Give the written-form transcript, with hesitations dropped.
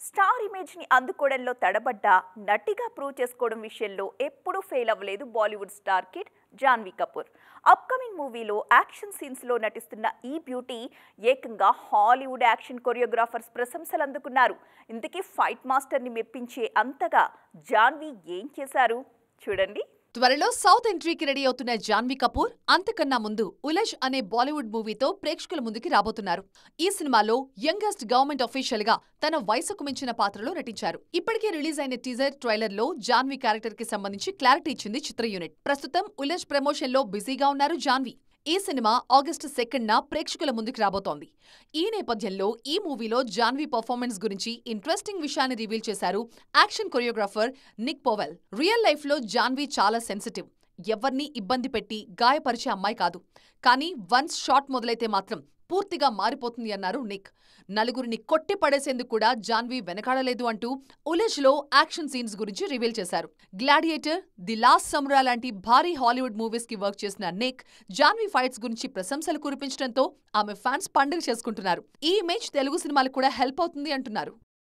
Star image ని అందుకోవడంలో తడబడ్డ నటిగా prove చేసుకోవడం విషయంలో ఎప్పుడూ ఫెయిల్ అవ్వలేదు Bollywood star kid Janhvi Kapoor. Upcoming మూవీలో యాక్షన్ సీన్స్ లో నటిస్తున్న ఈ బ్యూటీ ఏకంగా హాలీవుడ్ యాక్షన్ కొరియోగ్రాఫర్స్ ప్రశంసలు అందుకున్నారు. ఇంతకీ ఫైట్ మాస్టర్ ని మెప్పించే అంతగా జాన్వీ ఏం చేశారు చూడండి. త్వరలో సౌత్ ఎంట్రీకి రెడీ అవుతున్న జాన్వీ కపూర్ అంతకన్నా ముందు ఉలజ్ అనే బాలీవుడ్ మూవీతో ప్రేక్షకుల ముందుకి రాబోతున్నారు. ఈ సినిమాలో యంగెస్ట్ గవర్నమెంట్ అఫీషియల్ గా తన వయసుకు మించిన పాత్రలో నటించారు. ఇప్పటికే రిలీజ్ అయిన టీజర్ ట్రైలర్ లో జాన్వీ క్యారెక్టర్ కి సంబంధించి క్లారిటీ ఇచ్చింది చిత్ర యూనిట్. ప్రస్తుతం ఉలజ్ ప్రమోషన్ లో బిజీగా ఉన్నారు జాన్వీ. ఈ సినిమా ఆగస్టు 2న ప్రేక్షకుల ముందుకు రాబోతోంది. ఈ నేపథ్యంలో ఈ మూవీలో జాన్వీ పర్ఫార్మెన్స్ గురించి ఇంట్రెస్టింగ్ విషయాన్ని రివీల్ చేశారు action choreographer Nick Powell. Real life లో జాన్వీ చాలా సెన్సిటివ్, ఎవర్నీ ఇబ్బంది పెట్టి గాయపరిచే అమ్మాయి కాదు. కానీ వన్స్ షాట్ మొదలైతే మాత్రం పూర్తిగా మారిపోతుంది అన్నారు నిక్. నలుగురిని కొట్టి పడేసేందుకు కూడా జాన్వీ వెనకాడలేదు అంటూ ఉలజ్ లో యాక్షన్ సీన్స్ గురించి రివీల్ చేశారు. గ్లాడియేటర్, ది లాస్ట్ సమురా లాంటి భారీ హాలీవుడ్ మూవీస్ కి వర్క్ చేసిన నిక్ జాన్వీ ఫైట్స్ గురించి ప్రశంసలు కురిపించడంతో ఆమె ఫ్యాన్స్ పండుగ చేసుకుంటున్నారు. ఈ ఇమేజ్ తెలుగు సినిమాలకు కూడా హెల్ప్ అవుతుంది అంటున్నారు.